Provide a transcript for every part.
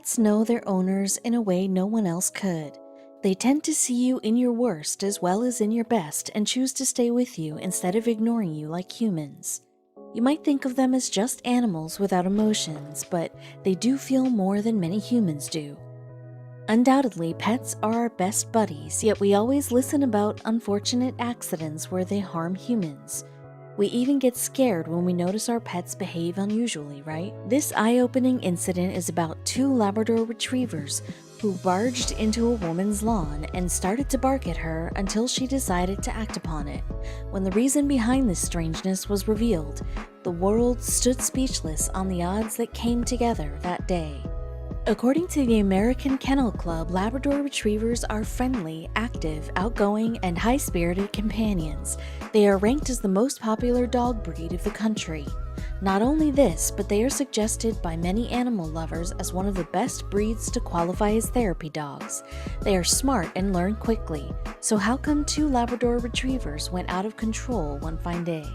Pets know their owners in a way no one else could. They tend to see you in your worst as well as in your best and choose to stay with you instead of ignoring you like humans. You might think of them as just animals without emotions, but they do feel more than many humans do. Undoubtedly, pets are our best buddies, yet we always listen about unfortunate accidents where they harm humans. We even get scared when we notice our pets behave unusually, right? This eye-opening incident is about two Labrador retrievers who barged into a woman's lawn and started to bark at her until she decided to act upon it. When the reason behind this strangeness was revealed, the world stood speechless on the odds that came together that day. According to the American Kennel Club, Labrador Retrievers are friendly, active, outgoing, and high-spirited companions. They are ranked as the most popular dog breed of the country. Not only this, but they are suggested by many animal lovers as one of the best breeds to qualify as therapy dogs. They are smart and learn quickly. So how come two Labrador Retrievers went out of control one fine day?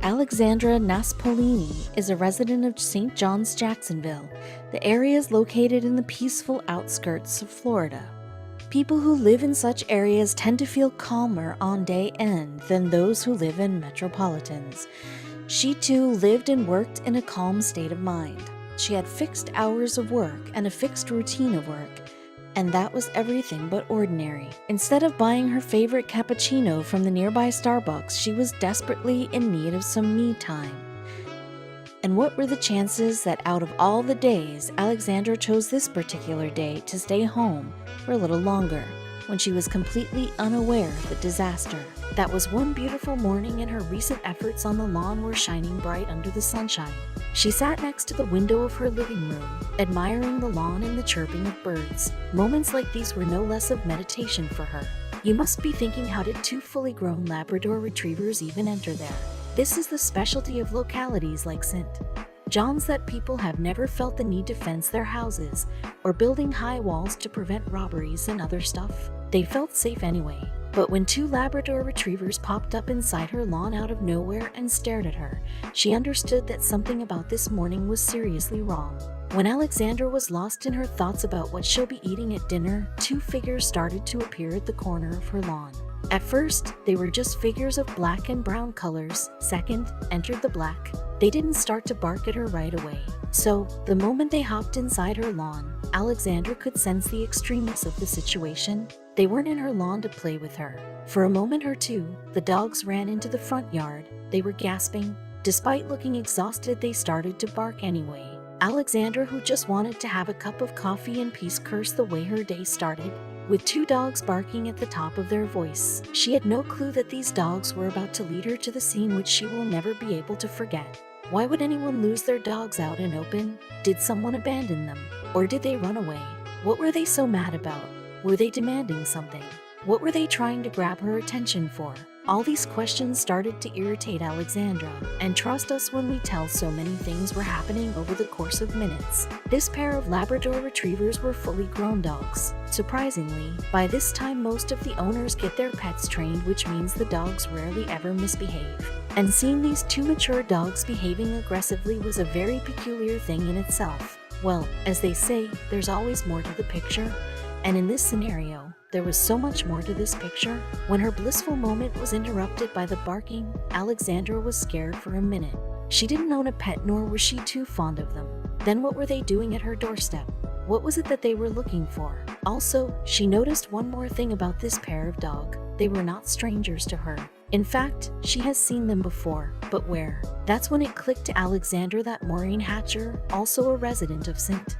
Alexandra Naspolini is a resident of St. John's, Jacksonville. The area is located in the peaceful outskirts of Florida. People who live in such areas tend to feel calmer on day end than those who live in metropolitans. She too lived and worked in a calm state of mind. She had fixed hours of work and a fixed routine of work, and that was everything but ordinary. Instead of buying her favorite cappuccino from the nearby Starbucks, she was desperately in need of some me time. And what were the chances that out of all the days, Alexandra chose this particular day to stay home for a little longer, when she was completely unaware of the disaster? That was one beautiful morning, and her recent efforts on the lawn were shining bright under the sunshine. She sat next to the window of her living room, admiring the lawn and the chirping of birds. Moments like these were no less of meditation for her. You must be thinking, how did two fully grown Labrador Retrievers even enter there? This is the specialty of localities like St. John's, that people have never felt the need to fence their houses or building high walls to prevent robberies and other stuff. They felt safe anyway. But when two Labrador Retrievers popped up inside her lawn out of nowhere and stared at her, she understood that something about this morning was seriously wrong. When Alexandra was lost in her thoughts about what she'll be eating at dinner, two figures started to appear at the corner of her lawn. At first, they were just figures of black and brown colors. Second, entered the black. They didn't start to bark at her right away. So, the moment they hopped inside her lawn, Alexandra could sense the extremeness of the situation. They weren't in her lawn to play with her. For a moment or two, the dogs ran into the front yard. They were gasping. Despite looking exhausted, they started to bark anyway. Alexandra, who just wanted to have a cup of coffee in peace, cursed the way her day started, with two dogs barking at the top of their voice. She had no clue that these dogs were about to lead her to the scene which she will never be able to forget. Why would anyone lose their dogs out in open? Did someone abandon them? Or did they run away? What were they so mad about? Were they demanding something? What were they trying to grab her attention for? All these questions started to irritate Alexandra, and trust us when we tell, so many things were happening over the course of minutes. This pair of Labrador Retrievers were fully grown dogs. Surprisingly, by this time most of the owners get their pets trained, which means the dogs rarely ever misbehave. And seeing these two mature dogs behaving aggressively was a very peculiar thing in itself. Well, as they say, there's always more to the picture. And in this scenario, there was so much more to this picture. When her blissful moment was interrupted by the barking, Alexandra was scared for a minute. She didn't own a pet, nor was she too fond of them. Then what were they doing at her doorstep? What was it that they were looking for? Also, she noticed one more thing about this pair of dogs. They were not strangers to her. In fact, she has seen them before, but where? That's when it clicked to Alexandra that Maureen Hatcher, also a resident of St.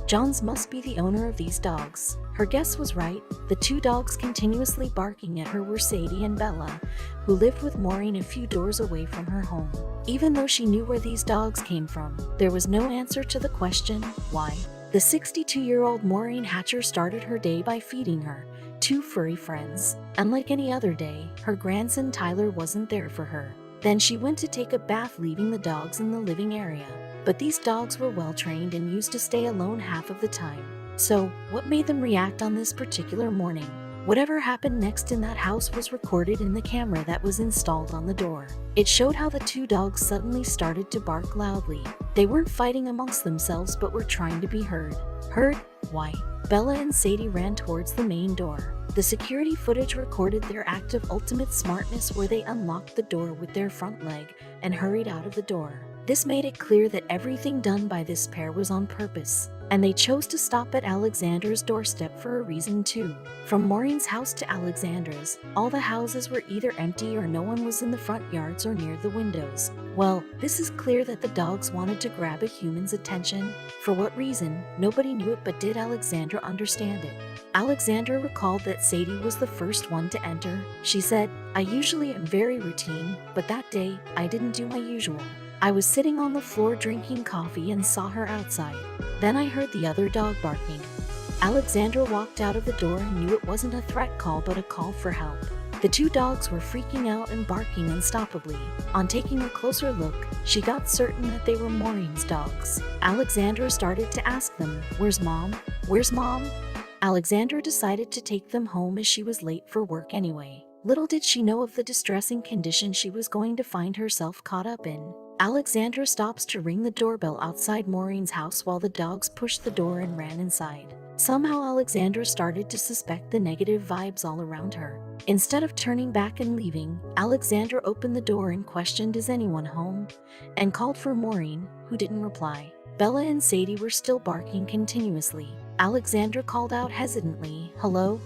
John's, must be the owner of these dogs. Her guess was right. The two dogs continuously barking at her were Sadie and Bella, who lived with Maureen a few doors away from her home. Even though she knew where these dogs came from, there was no answer to the question, why? The 62-year-old Maureen Hatcher started her day by feeding her two furry friends. Unlike any other day, her grandson Tyler wasn't there for her. Then she went to take a bath, leaving the dogs in the living area. But these dogs were well trained and used to stay alone half of the time. So, what made them react on this particular morning? Whatever happened next in that house was recorded in the camera that was installed on the door. It showed how the two dogs suddenly started to bark loudly. They weren't fighting amongst themselves but were trying to be heard. Heard? Why? Bella and Sadie ran towards the main door. The security footage recorded their act of ultimate smartness where they unlocked the door with their front leg and hurried out of the door. This made it clear that everything done by this pair was on purpose, and they chose to stop at Alexandra's doorstep for a reason too. From Maureen's house to Alexandra's, all the houses were either empty or no one was in the front yards or near the windows. Well, this is clear that the dogs wanted to grab a human's attention. For what reason, nobody knew it, but did Alexandra understand it? Alexandra recalled that Sadie was the first one to enter. She said, "I usually am very routine, but that day, I didn't do my usual. I was sitting on the floor drinking coffee and saw her outside. Then I heard the other dog barking." Alexandra walked out of the door and knew it wasn't a threat call but a call for help. The two dogs were freaking out and barking unstoppably. On taking a closer look, she got certain that they were Maureen's dogs. Alexandra started to ask them, "Where's Mom? Where's Mom?" Alexandra decided to take them home as she was late for work anyway. Little did she know of the distressing condition she was going to find herself caught up in. Alexandra stops to ring the doorbell outside Maureen's house while the dogs pushed the door and ran inside. Somehow Alexandra started to suspect the negative vibes all around her. Instead of turning back and leaving, Alexandra opened the door and questioned, "Is anyone home?" and called for Maureen, who didn't reply. Bella and Sadie were still barking continuously. Alexandra called out hesitantly, "Hello?"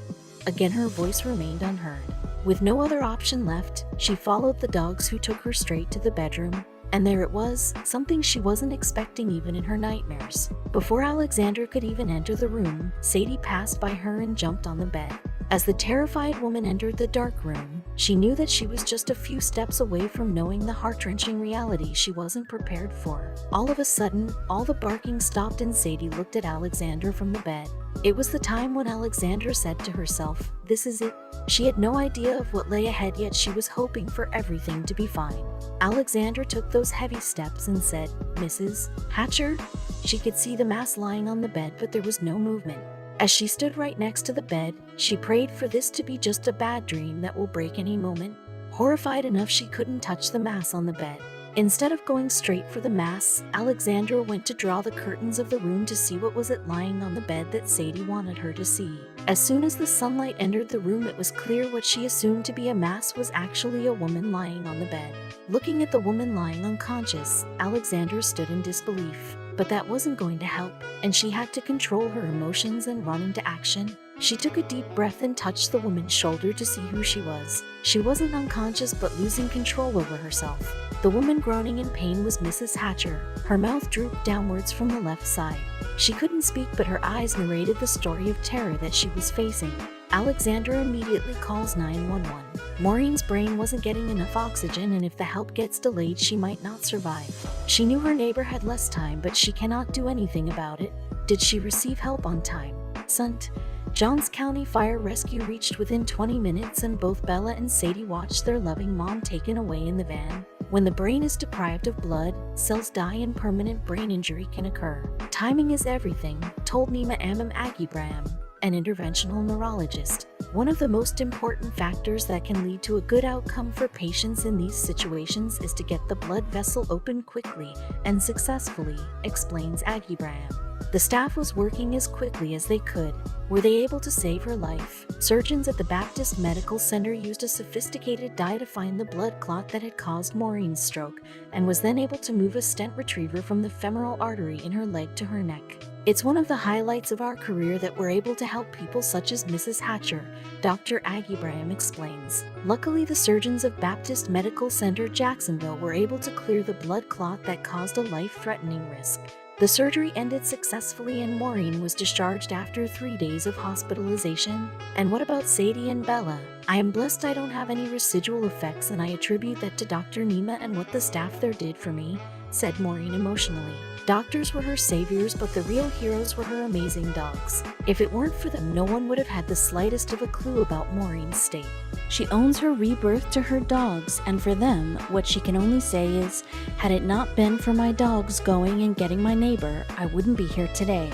Again her voice remained unheard. With no other option left, she followed the dogs, who took her straight to the bedroom. And there it was, something she wasn't expecting even in her nightmares. Before Alexandra could even enter the room, Sadie passed by her and jumped on the bed. As the terrified woman entered the dark room, she knew that she was just a few steps away from knowing the heart-wrenching reality she wasn't prepared for. All of a sudden, all the barking stopped and Sadie looked at Alexandra from the bed. It was the time when Alexandra said to herself, "This is it." She had no idea of what lay ahead, yet she was hoping for everything to be fine. Alexandra took those heavy steps and said, "Mrs. Hatcher?" She could see the mass lying on the bed, but there was no movement. As she stood right next to the bed, she prayed for this to be just a bad dream that will break any moment. Horrified enough she couldn't touch the mass on the bed. Instead of going straight for the mass, Alexandra went to draw the curtains of the room to see what was it lying on the bed that Sadie wanted her to see. As soon as the sunlight entered the room, it was clear what she assumed to be a mass was actually a woman lying on the bed. Looking at the woman lying unconscious, Alexandra stood in disbelief. But that wasn't going to help, and she had to control her emotions and run into action. She took a deep breath and touched the woman's shoulder to see who she was. She wasn't unconscious but losing control over herself. The woman groaning in pain was Mrs. Hatcher. Her mouth drooped downwards from the left side. She couldn't speak, but her eyes narrated the story of terror that she was facing. Alexandra immediately calls 911. Maureen's brain wasn't getting enough oxygen, and if the help gets delayed, she might not survive. She knew her neighbor had less time, but she cannot do anything about it. Did she receive help on time? St. Johns County Fire Rescue reached within 20 minutes, and both Bella and Sadie watched their loving mom taken away in the van. When the brain is deprived of blood, cells die and permanent brain injury can occur. Timing is everything, told Nima Agibram, an interventional neurologist. One of the most important factors that can lead to a good outcome for patients in these situations is to get the blood vessel open quickly and successfully, explains Agibram. The staff was working as quickly as they could. Were they able to save her life? Surgeons at the Baptist Medical Center used a sophisticated dye to find the blood clot that had caused Maureen's stroke, and was then able to move a stent retriever from the femoral artery in her leg to her neck. It's one of the highlights of our career that we're able to help people such as Mrs. Hatcher, Dr. Agibram explains. Luckily, the surgeons of Baptist Medical Center Jacksonville were able to clear the blood clot that caused a life-threatening risk. The surgery ended successfully and Maureen was discharged after 3 days of hospitalization. And what about Sadie and Bella? I am blessed I don't have any residual effects, and I attribute that to Dr. Nima and what the staff there did for me, said Maureen emotionally. Doctors were her saviors, but the real heroes were her amazing dogs. If it weren't for them, no one would have had the slightest of a clue about Maureen's state. She owns her rebirth to her dogs, and for them, what she can only say is, had it not been for my dogs going and getting my neighbor, I wouldn't be here today.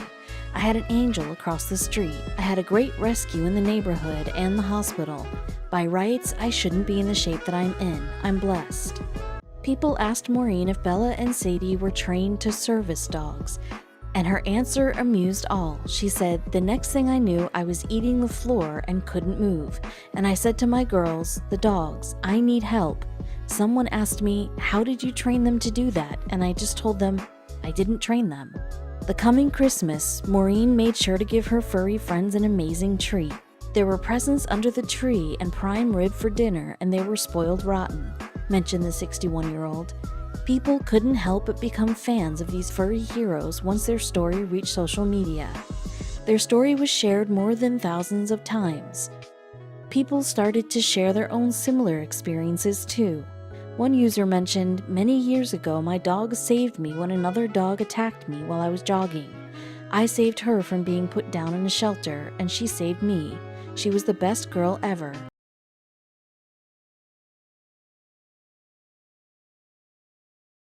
I had an angel across the street. I had a great rescue in the neighborhood and the hospital. By rights, I shouldn't be in the shape that I'm in. I'm blessed. People asked Maureen if Bella and Sadie were trained to service dogs, and her answer amused all. She said, "The next thing I knew, I was eating the floor and couldn't move. And I said to my girls, the dogs, I need help. Someone asked me, how did you train them to do that? And I just told them, I didn't train them." The coming Christmas, Maureen made sure to give her furry friends an amazing treat. There were presents under the tree and prime rib for dinner, and they were spoiled rotten, mentioned the 61-year-old. People couldn't help but become fans of these furry heroes once their story reached social media. Their story was shared more than thousands of times. People started to share their own similar experiences too. One user mentioned, "Many years ago, my dog saved me when another dog attacked me while I was jogging. I saved her from being put down in a shelter, and she saved me. She was the best girl ever.